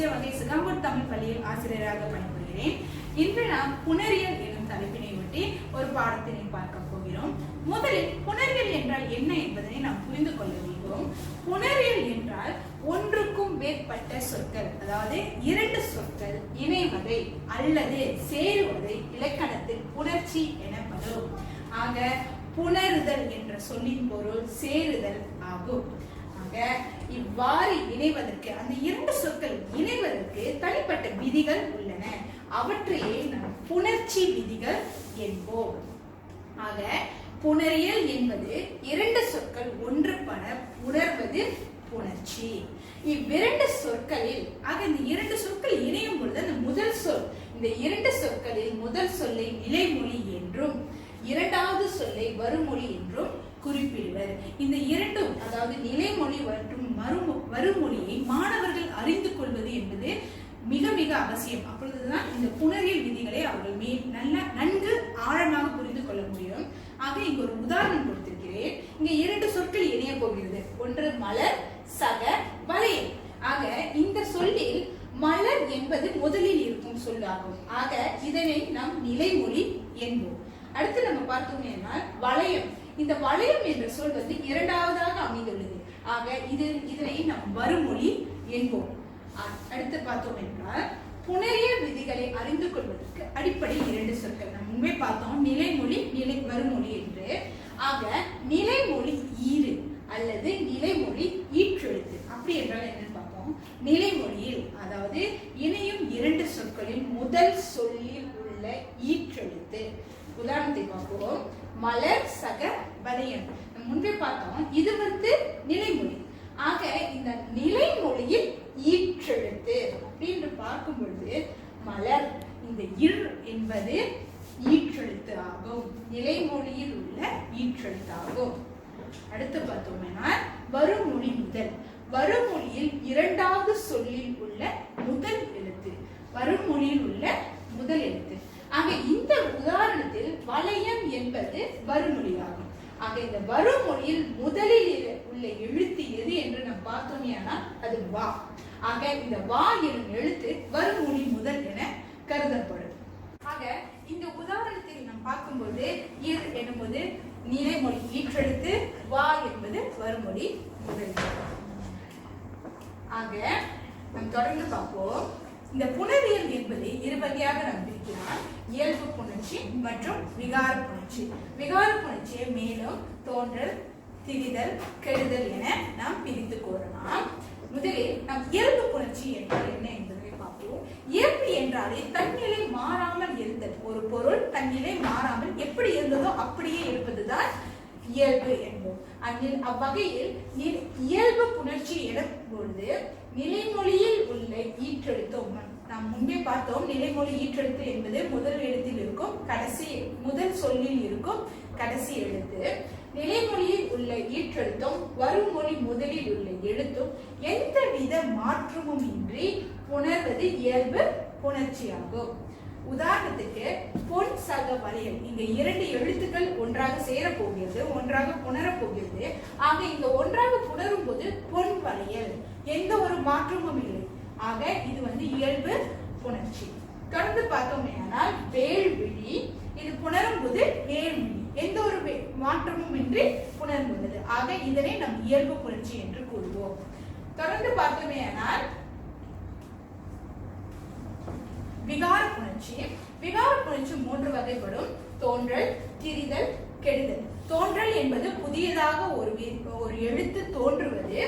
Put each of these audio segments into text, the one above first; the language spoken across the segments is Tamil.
தேசிய வகை சிகாங்கோட் தமிழ் பள்ளியில் ஆசிரியராக பணிபுரிகிறேன். இன்று நாம் புணரியல் எனும் தலைப்பினை ஒட்டி ஒரு பாடத்தினை பார்க்க போகிறோம். முதலில் புணரியல் என்றால் என்ன என்பதனை நாம் புரிந்து கொள்ள வேண்டும். புணரியல் என்றால் ஒன்றுக்கும் மேற்பட்ட சொற்கள், அதாவது இரண்டு சொற்கள் இணைவதை அல்லது சேருவதை இலக்கணத்தில் புணர்ச்சி எனப்படும். ஆக புணருதல் என்ற சொல்லின் பொருள் சேருதல் ஆகும். ஆக இவ்வாறு இணைவதற்கு, அந்த இரண்டு சொற்கள் இணைவதற்கு தனிப்பட்ட விதிகள் உள்ளன. அவற்றையே நாம் புணர்ச்சி விதிகள் என்போம். ஆக புணரியல் என்பது இரண்டு சொற்கள் ஒன்றுபட புணர்வது புணர்ச்சி. இவ்விரண்டு சொற்களில், ஆக இந்த இரண்டு சொற்கள் இணையும் பொழுது அந்த முதல் சொல், இந்த இரண்டு சொற்களில் முதல் சொல்லை நிலைமொழி என்றும் இரண்டாவது சொல்லை வருமொழி என்றும் குறிப்பிடுவர். இந்த இரண்டும், அதாவது நிலைமொழி மற்றும் வருமொழியை மாணவர்கள் அறிந்து கொள்வது என்பது மிக மிக அவசியம். அப்பொழுதுதான் இந்த புணரியல் விதிகளை அவர்கள் நன்கு ஆழமாக புரிந்து கொள்ள முடியும். ஆக இங்கு ஒரு உதாரணம் கொடுத்திருக்கிறேன். இங்க இரண்டு சொற்கள் இணைய போகிறது. ஒன்று மலர், சக, வளையல். ஆக இந்த சொல்லில் மலர் என்பது முதலில் இருக்கும் சொல்லாகும். ஆக இதனை நாம் நிலைமொழி என்போம். அடுத்து நம்ம பார்த்தோம்னா வளையம். இந்த வளையம் என்ற சொல் இரண்டாவதாக அமைந்துள்ளது. ஆக இதனை நாம் வருமொழி என்போம். அடுத்து பார்த்தோம் என்றால் புணரியல் விதிகளை அறிந்து கொள்வதற்கு அடிப்படை இரண்டு சொற்கள் நாம் முன்பே பார்த்தோம், நிலைமொழி, வருமொழி என்று. ஆக நிலைமொழி ஈறு அல்லது நிலைமொழி ஈற்றெழுத்து. அப்படி என்றால் என்னன்னு பார்ப்போம். நிலைமொழியில், அதாவது இணையும் இரண்டு சொற்களின் முதல் சொல்லில் உள்ள ஈற்றெழுத்து. உதாரணத்தை பார்ப்போம். மலர், சக, வளையம். முன்பே பார்த்தோம், இது நிலைமொழி. ஆக இந்த நிலைமொழியில் ஈற்றெழுத்து அப்படின்னு பார்க்கும் பொழுது மலர், இந்த இர் என்பது ஈற்றெழுத்து ஆகும், நிலைமொழியில் உள்ள ஈற்றெழுத்து ஆகும். அடுத்து பார்த்தோம்னா வருமொழி முதல். வருமொழியில் இரண்டாவது சொல்லில் உள்ள முதல் எழுத்து, வருமொழியில் உள்ள முதல் எழுத்து. ஆக இந்த உதாரணத்தில் வளையம் என்பது வருமொழியாகும். ஆக இந்த வருமொழியில் முதலில் உள்ள எழுத்து எது என்று நாம் பார்த்தோம்னா அது வா. ஆக இந்த வா எனும் எழுத்து வருமொழி முதல் என கருதப்படும். ஆக இந்த உதாரணத்தில் நாம் பார்க்கும்போது இர் என்பது நிலைமொழி ஈற்றெழுத்து, வா என்பது வருமொழி முதல். ஆக நாம் தொடர்ந்து பார்ப்போம். இந்த புணரியல் என்பதை இரு வகையாக நாம் பிரிக்கலாம். இயல்பு புணர்ச்சி மற்றும் விகார புணர்ச்சி. விகார புணர்ச்சியை மேலும் தோன்றல், திரிதல், கெடுதல் என நாம் பிரித்து கூறலாம். முதலில் நாம் இயல்பு புணர்ச்சி என்றால் என்ன என்பதை பார்ப்போம். இயல்பு என்றாலே தன்னிலை மாறாமல் இருந்தல். ஒரு பொருள் தன்னிலை மாறாமல் எப்படி இருந்ததோ அப்படியே இருப்பதுதான் இயல்பு என்போம். அவ்வகையில் இயல்பு புணர்ச்சி எனும் பொழுது நிலைமொழியில் உள்ள ஈற்றெழுத்து, நாம் முன்பே பார்த்தோம், நிலைமொழி ஈற்றெழுத்து என்பது முதல் எழுத்தில் இருக்கும் முதல் சொல்லில் இருக்கும் கடைசி எழுத்து. நிலைமொழியில் உள்ள ஈற்றெழுத்தும் வருமொழி முதலில் உள்ள எழுத்தும் எந்தவித மாற்றமும் இன்றி புணர்வது இயல்பு புணர்ச்சியாகும். உதாரணத்துக்கு பொன், சக, வளையல். இங்க இரண்டு எழுத்துக்கள் ஒன்றாக சேர போகிறது, ஒன்றாக புணர போகிறது. ஆக இங்க ஒன்றாக புணரும் போது பொன், வளையல், எந்த ஒரு மாற்றமும் இல்லை. ஆக இது இயல்பு புணர்ச்சி. தொடர்ந்து பார்த்தோம்னா வேள்விழி. இது புணரும் போது வேள்விழி, எந்த ஒரு மாற்றமும் இன்றி புணர்ந்துள்ளது. ஆக இதனை நம் இயல்பு புணர்ச்சி என்று கூறுவோம். தொடர்ந்து பார்த்தோம்னா விகார புணர்ச்சி. விகார புணர்ச்சி மூன்று வகைப்படும். தோன்றல், திரிதல், கெடுதல். தோன்றல் என்பது புதியதாக ஒரு எழுத்து தோன்றுவது.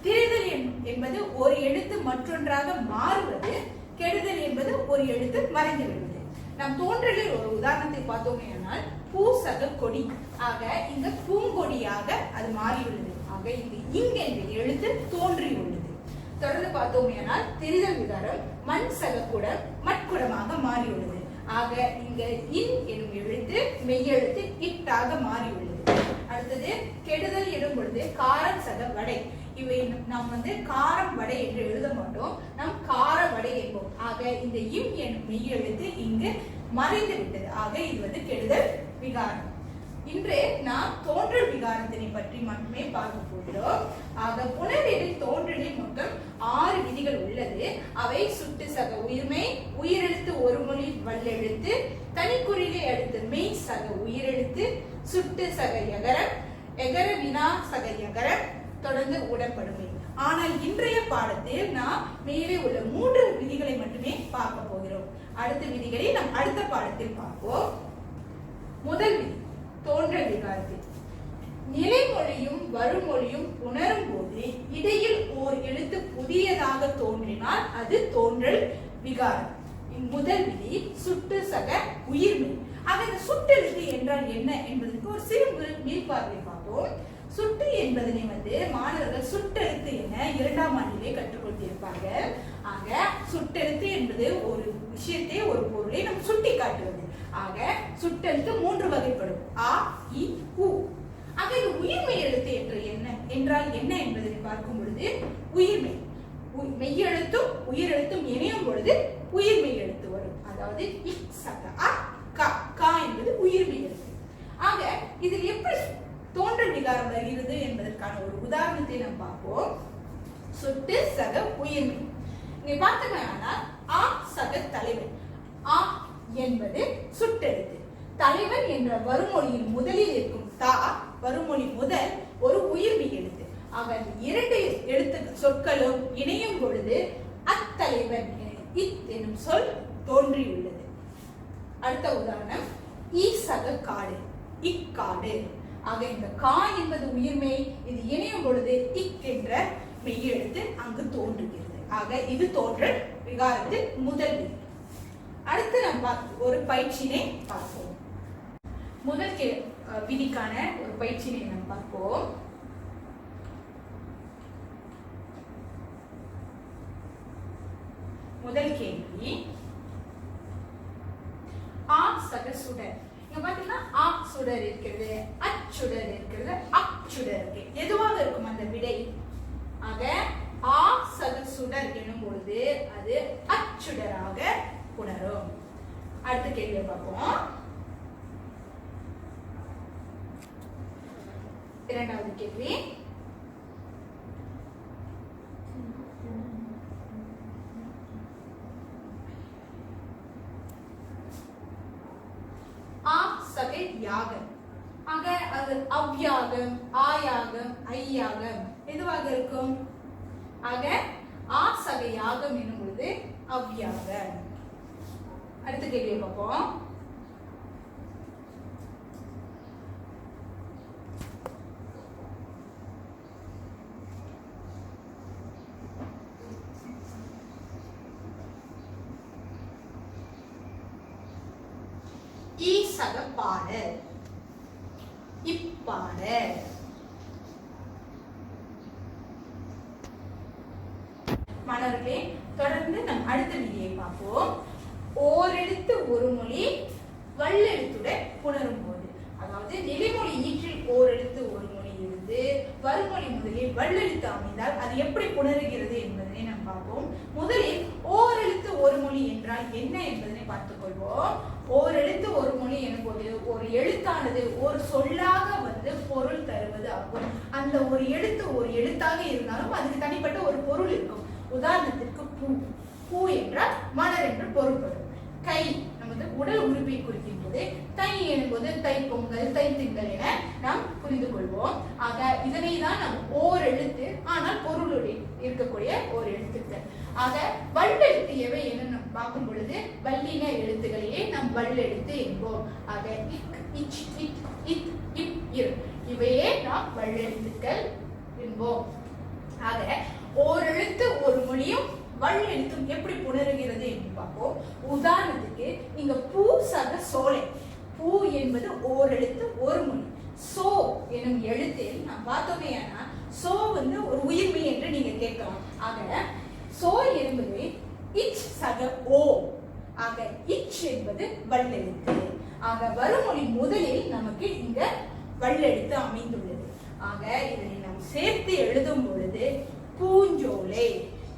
திரிதல் என்பது ஒரு எழுத்து மற்றொன்றாக மாறுவது. கெடுதல் என்பது ஒரு எழுத்து மறைந்து விடுவது. நாம் தோன்றலில் ஒரு உதாரணத்தை பார்த்தோம்னால் பூ, சக, கொடி. ஆக இங்க பூங்கொடியாக அது மாறியுள்ளது. ஆக இங்க என்ற எழுத்து தோன்றியுள்ளது. தொடர்ந்து பார்த்தோம்னா திரிதல் விகாரம் மண், சக, குடம், மட்குடமாக மாறியுள்ளது. ஆக இங்க இன் எனும் எழுத்து மெய்யெழுத்து இட்டாக மாறியுள்ளது. அடுத்தது கெடுதல் எனும் பொழுது காரம், சக, வடை. இவை நாம் காரம் வடை என்று எழுத மாட்டோம், நாம் கார வடை என்போம். ஆக இந்த இம் எனும் மெய்யெழுத்து இங்கு மறைந்து விட்டது. ஆக இது கெடுதல் விகாரம். இன்று நாம் தோன்றல் விகாரத்தினை பற்றி மட்டுமே பார்க்க போகிறோம். ஆக புணரியலில் தோன்றலில் மொத்தம் 6 விதிகள் உள்ளது. அவை சுட்டு சக உயிர்மெய், உயிரெழுத்து ஒரு மொழி வல்லெழுத்து, தனிக்குறிலை அடுத்து மெய் சக உயிரெழுத்து, சுட்டு சக எகரம், எகர வினா சக எகரம், தொடர்ந்து உடன்படுமை. ஆனால் இன்றைய பாடத்தில் நாம் மேலே உள்ள 3 விதிகளை மட்டுமே பார்க்க போகிறோம். அடுத்த விதிகளை நாம் அடுத்த பாடத்தில் பார்ப்போம். முதல் விதி தோன்றல் விகாரத்தில். நிலைமொழியும் வருமொழியும் உணரும் போது இடையில் ஓர் எழுத்து புதியதாக தோன்றினால் அது தோன்றல் விகாரம். முதல் விதி சுட்டு சக உயிர்மெய். ஆக இந்த சுட்டெழுத்து என்றால் என்ன என்பதற்கு ஒரு சிறு மீள்பார்வை பார்ப்போம். சுட்டு என்பதனை மாணவர்கள் சுட்டெழுத்து என 2ஆம் ஆண்டிலே கற்றுக்கொண்டிருப்பார்கள். ஆக சுட்டெழுத்து என்பது ஒரு விஷயத்தை, ஒரு பொருளை நாம் சுட்டி காட்டுவது. ஆக சுட்டெழுத்து 3 வகைப்படும். ஆ, இ, உ. ஆக இது உயிர்மெய் எழுத்து என்றால் என்ன என்பதை பார்க்கும் பொழுது உயிர்மெய், மெய்யெழுத்தும் உயிரெழுத்தும் இணையும் பொழுது உயிர்மெய் எழுத்து வரும். அதாவது இக் சக அ க, க என்பது உயிர்மெய் எழுத்து. ஆக இதில் எப்படி தோன்றல் விகாரம் வருகிறது என்பதற்கான ஒரு உதாரணத்தை நாம் பார்ப்போம். சுட்டு சக உயிர்மெய். இங்க பார்த்தோம்னா ஆ சக தலைவன். ஆ என்பது சுட்டெழுத்து. தலைவன் என்ற வருமொழியின் முதலில் இருக்கும் தா வருமொழி முதல் ஒரு உயிர்மெய் எழுத்து. அவன் 2 எழுத்து சொற்களும் இணையும் பொழுது அத்தலைவன் எனும் சொல் தோன்றியுள்ளது. அடுத்த உதாரணம் ஈ சக காடு, இக்காடு. ஆக இந்த கா என்பது உயிர்மெய், இது இணையும் பொழுது இக் என்ற மெய் எழுத்து அங்கு தோன்றுகிறது. ஆக இது தோன்றல் விகாரத்தில் முதல் விதி. அடுத்து நம்ம ஒரு பயிற்சியினை பார்ப்போம். முதல் விதிக்கான ஒரு பயிற்சியினை நாம் பார்ப்போம். முதல் கேள்வி, ஆ சக சுடர். இங்க பாத்தீங்கன்னா ஆ சுடர் இருக்கிறது, அச்சுடர் இருக்கிறது, அச்சுடர் இருக்கு. எதுவாக இருக்கும் அந்த விடை? ஆக ஆ சக சுடர் எனும் பொழுது அது அச்சுடராக உணரும். அடுத்த கேள்வியை பார்ப்போம். இரண்டாவது கேள்வி, ஆ சகை யாகம். ஆக அது அவ்யாகம், ஆயாகம், ஐயாகம் எதுவாக இருக்கும்? ஆக ஆ சகை யாகம் என்னும் பொழுது அவ்யாகம். அடுத்த கேள்வியை பார்ப்போம். ஈ சக பாடல், இப்பாடல். மாணவர்களே, தொடர்ந்து நம் அடுத்த விதியை பார்ப்போம். ஓரெழுத்து ஒரு மொழி வல்லெழுத்துடன் புணரும் போது, அதாவது நிலைமொழி ஈற்றில் ஓரெழுத்து ஒரு மொழி இருந்து வருமொழி முதலில் வல்லெழுத்து அமைந்தால் அது எப்படி புணருகிறது என்பதனை நாம் பார்ப்போம். முதலில் ஓரெழுத்து ஒரு மொழி என்றால் என்ன என்பதனை பார்த்துக் கொள்வோம். ஓரெழுத்து ஒரு மொழி எனும்போது ஒரு எழுத்தானது ஒரு சொல்லாக பொருள் தருவது ஆகும். அந்த ஒரு எழுத்து ஒரு எழுத்தாக இருந்தாலும் அதுக்கு தனிப்பட்ட ஒரு பொருள் இருக்கும். உதாரணத்திற்கு பூ. பூ என்றால் மலர் என்று பொருள்படும். கை நமது உடல் உறுப்பை குறிக்கின்றது. தை எனும்போது தைப்பொங்கல், தைத்திங்கள் என நாம் புரிந்து கொள்வோம். ஆக இதனை தான் நாம் ஓர் எழுத்து ஆனால் பொருளுடன் இருக்கக்கூடிய ஓர் எழுத்துக்கள். ஆக வல்லெழுத்து எவை என நாம் பார்க்கும் பொழுது வல்லின எழுத்துக்களையே நாம் வல்லெழுத்து என்போம். ஆக இக், இச், இட், இத், இப், இர் இவையே நாம் வல்லெழுத்துக்கள் என்போம். ஆக ஓர் எழுத்து ஒரு மொழியும் வல்லெழுத்தும் எப்படி புணருகிறது என்று பார்ப்போம். உதாரணத்துக்கு இங்க பூ சக சோலை. பூ என்பது ஓர் எழுத்து ஒரு மொழி. சோ எனும் எழுத்தில் நாம் பார்த்தோமே ஆனா சோ ஒரு உயிர்மெய் என்று நீங்க கேட்கலாம். ஆக சோ என்பது இச் சக ஓ. ஆக இச் என்பது வல்லெழுத்து. ஆக வருமொழி முதலில் நமக்கு இங்க வல்லெழுத்து அமைந்துள்ளது. ஆக இதனை நாம் சேர்த்து எழுதும் பொழுது பூஞ்சோலை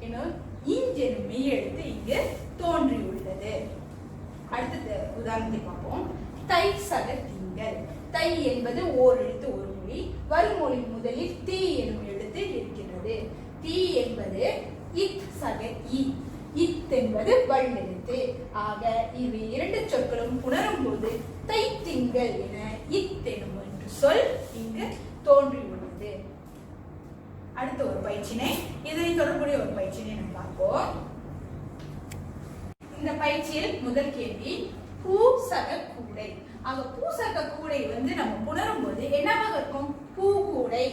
எனும் இஞ்செனும் மெய் எழுத்து இங்கு தோன்றியுள்ளது. அடுத்த உதாரணத்தை பார்ப்போம். தை சக திங்கள். தை என்பது ஓர் எழுத்து ஒரு மொழி. வருமொழி முதலில் தீ எனும் எழுத்து இருக்கின்றது. தீ என்பது இத் சக இ. இத் என்பது வல்லெழுத்து. ஆக இவை இரண்டு சொற்களும் புணரும் போது தைத்திங்கள் என இத்தெனும் என்று சொல் இங்கு தோன்றியுள்ளது. அடுத்த ஒரு பயிற்சினை, இதனை தொடர்புடைய ஒரு பயிற்சினை நம்ம பார்ப்போம். இந்த பயிற்சியில் முதல் கேள்வி பூசக கூடை. ஆக பூசக கூடை வந்து நம்ம புணரும் போது என்னவாக இருக்கும்? பூக்கூடை,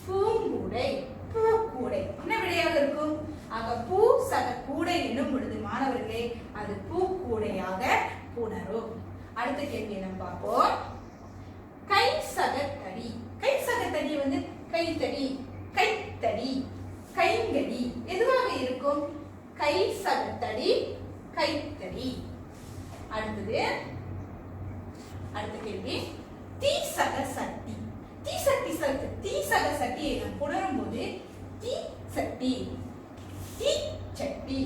பூங்கூடை, பூக்கூடை. என்ன விடையாக இருக்கும்? ஆக பூசக கூடை என்னும் பொழுது மாணவர்களே அது பூக்கூடையாக புணரும். அடுத்த கேள்வியை நம்ம பார்ப்போம். கை சகத்தடி. கை சகத்தடி வந்து கைத்தடி, கைத்தடி, கைங்கடி எதுவாக இருக்கும்? கை சகத்தடி, கைத்தடி. அடுத்தது அடுத்த கேள்வி தீசக சட்டி. தீசக சட்டியை நாம் புணரும் போது தீ சட்டி, தீ சட்டி,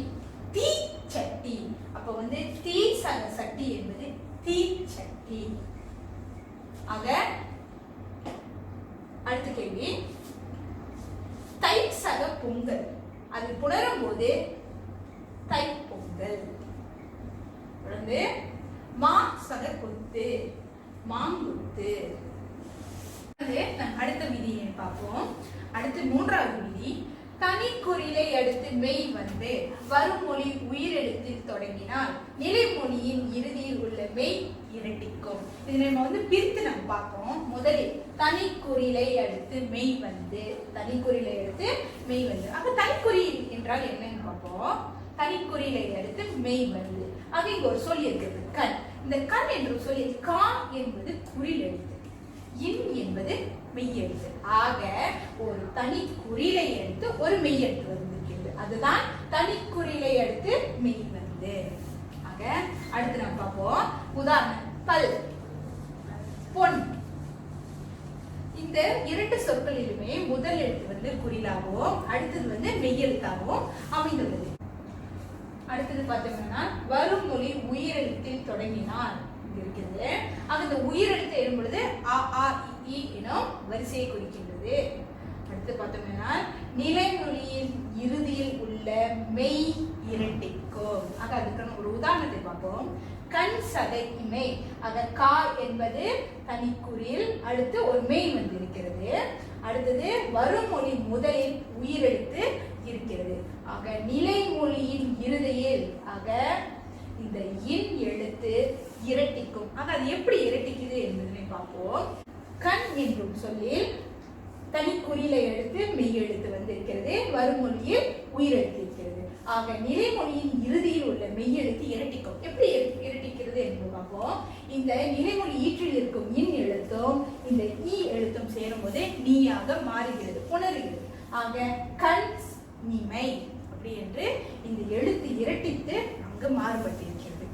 தீ சட்டி. அப்ப வந்து தீசக சட்டி என்பது தீ சட்டி. ஆக அடுத்த கேள்வி தைசக பொங்கல். அது புணரும் போது தை பொங்கல். தொடர்ந்து மா சக கொத்து, மாங்குத்து. அடுத்த விதியை பார்ப்போம். அடுத்து மூன்றாவது விதி தனி குறிலை அடுத்து மெய் வந்து வருமொழி உயிரெழுத்தில் தொடங்கினால் நிலைமொழியின் இறுதியில் உள்ள மெய் இரட்டிக்கும். இது நம்ம வந்து பிரித்து நம்ம பார்ப்போம். முதலில் தனி குறிலை அடுத்து மெய் வந்து, தனி குறிலை அடுத்து மெய் வந்து. ஆக தனிக்குறி என்றால் என்னன்னு பார்ப்போம். தனிக்குறிலை அடுத்து மெய் வந்து. ஆக இங்க ஒரு சொல் இருக்கிறது கண். இந்த கண் என்று சொல்லி கா என்பது குறில் எழுத்து, இன் என்பது மெய் எழுத்து. ஆக ஒரு தனி குறிலை எடுத்து ஒரு மெய் எழுத்து வந்திருக்கிறது. அதுதான் தனி குறிலை அடுத்து மெய் வந்து. ஆக அடுத்து நம்ம பார்ப்போம். உதாரணம் பல், பொன். இந்த இரண்டு சொற்களிலுமே முதல் எழுத்து வந்து குறிலாகவும் அடுத்தது வந்து மெய் எழுத்தாகவும் அமைந்துள்ளது. அடுத்தது பார்த்தோம்னா வருமொழி உயிரெழுத்தில் தொடங்கினால் இருக்கிறது. அந்த உயிரெழுத்து எழும் பொழுது அ ஆ இ எனும் வரிசையை குறிக்கின்றது. அடுத்து பார்த்தோம்னா நிலைமொழியின் இறுதியில் உள்ள மெய் இரட்டிக்கும். ஆக அதுக்கான ஒரு உதாரணத்தை பார்ப்போம். கண் சதை இமை. ஆக கா என்பது தனிக்குறில், அடுத்து ஒரு மெய் வந்து இருக்கிறது. அடுத்தது வருமொழி முதலில் உயிரெழுத்து இருக்கிறது. ஆக நிலைமொழியின் இறுதியில் ஆக இந்த இன் எழுத்து இரட்டிக்கும். ஆக அது எப்படி இரட்டிக்குது என்பதை பார்ப்போம். கண் என்றும் சொல்லில் தனிக்குறிலை எழுத்து மெய் எழுத்து வந்து இருக்கிறது, வருமொழியில் உயிரெழுத்து இருக்கிறது. ஆக நிலைமொழியின் இறுதியில் உள்ள மெய் எழுத்து இரட்டிக்கும். எப்படி இரட்டிக்கிறது என்று பார்ப்போம். இந்த நிலைமொழி ஈற்றில் இருக்கும் இன் எழுத்தும் இந்த ஈ எழுத்தும் சேரும் போது நீயாக மாறுகிறது, புணர்கிறது. ஆக கண் நிமை அப்படி என்று இந்த எழுத்து இரட்டித்து அங்கு மாறுபட்டிருக்கிறது.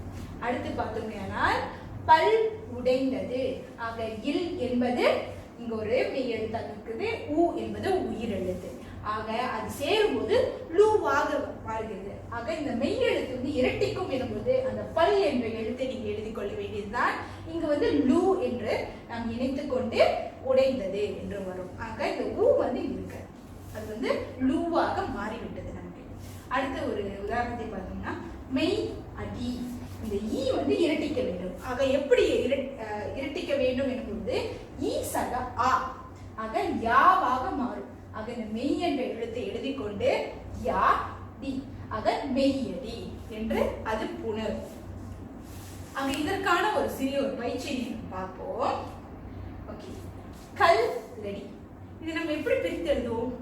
அடுத்து பார்த்தோம்னா பல் உடைந்தது. ஆக இல் என்பது இங்க ஒரு மெய் எழுத்தாக இருக்குது, உ என்பது உயிர் எழுத்து. ஆக அது சேரும்போது லூவாக மாறுகிறது. ஆக இந்த மெய் எழுத்து வந்து இரட்டிக்கும் எனும்போது அந்த பல் என்ற எழுத்தை நீங்க எழுதி கொள்ள வேண்டியதுதான். இங்கு வந்து லூ என்று நாம் இணைத்து கொண்டு உடைந்தது என்று வரும். ஆக இந்த ஊ வந்து இருக்கு, அது வந்து லூவாக மாறிவிட்டது நமக்கு. அடுத்த ஒரு உதாரணத்தை பார்த்தோம்னா மெய் அடி. இந்த ஈ வந்து இரட்டிக்க வேண்டும். ஆக எப்படி இரட்டிக்க வேண்டும் என்பது ஈ சக ஆ. ஆக யாவாக மாறும். ஆக இந்த மெய் என்ற எழுத்தை எழுதி கொண்டு யா டி, ஆக மெய்யடி என்று அது புணரும். ஆக இதற்கான ஒரு சிறிய ஒரு பயிற்சியை பார்ப்போம். ஓகே, கல் லடி. இது நம்ம எப்படி பிரித்து எழுதுவோம்?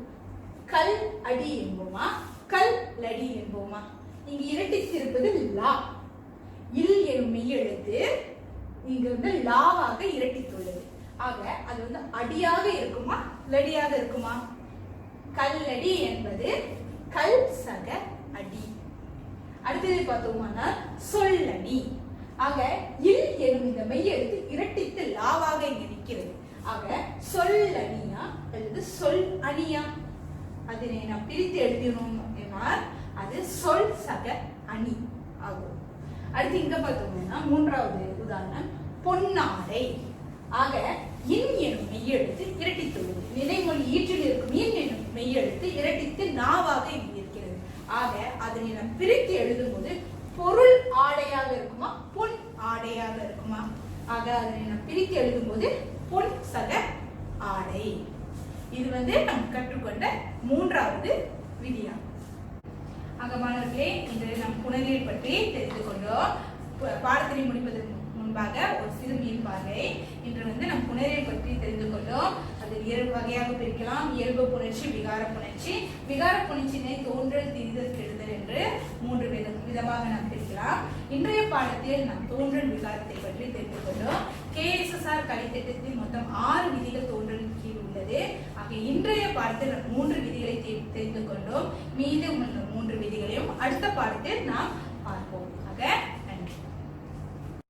கல் அடி என்போமா, கல் லடி என்போமா? இங்கு இரட்டித்திருப்பது லா. இல் எனும் மெய் எழுத்து இங்கு வந்து லாவாக இரட்டித்துள்ளது. ஆக அது வந்து அடியாக இருக்குமா லடியாக இருக்குமா? கல்லடி என்பது கல் சக அடி. அடுத்தது பார்த்தோம்னா சொல்லடி. ஆக இல் எனும் இந்த மெய் எழுத்து இரட்டித்து லாவாக இங்கு நிற்கிறது. ஆக சொல்லணியா அல்லது சொல் அணியா? அதனை நாம் பிரித்து எழுதினோம் என்றால் அது சொல் சக அணி ஆகும். அடுத்து இங்க பார்த்தோம்னா மூன்றாவது உதாரணம் பொன்னாடை. ஆக இன் எனும் மெய்யெழுத்து இரட்டித்துள்ளது. நிலைமொழி ஈற்றில் இருக்கும் இன் எனும் மெய்யெழுத்து இரட்டித்து நாவாக இங்கு இருக்கிறது. ஆக அதனை நாம் பிரித்து எழுதும்போது பொருள் ஆடையாக இருக்குமா பொன் ஆடையாக இருக்குமா? ஆக அதனை நாம் பிரித்து எழுதும்போது பொன் சக ஆடை. இது நாம் கற்றுக்கொண்ட மூன்றாவது விதியாகும். ஆக மாணவர்களே, இன்று நாம் புணரியல் பற்றி தெரிந்து கொண்டோம். பாடத்தினை முடிப்பதற்கு முன்பாக ஒரு சிறுமியின் பார்வை. இன்று நம் புணரியல் பற்றி தெரிந்து கொண்டோம். அதில் 2 வகையாக பிரிக்கலாம். இயல்பு புணர்ச்சி, விகார புணர்ச்சி. விகார புணர்ச்சியினை தோன்றல், திரிதல், கெடுதல் என்று 3 விதமாக நாம் பிரிக்கலாம். இன்றைய பாடத்தில் நாம் தோன்றல் விகாரத்தை பற்றி தெரிந்து கொண்டோம். KSSR கலைத்திட்டத்தில் மொத்தம் 6 விதிகள் தோன்றலின் கீழ் உள்ளது. ஆக இன்றைய பாடத்தில் 3 விதிகளை தெரிந்து கொண்டோம். மீதம் உள்ள 3 விதிகளையும் அடுத்த பாடத்தில் நாம் பார்ப்போம். ஆக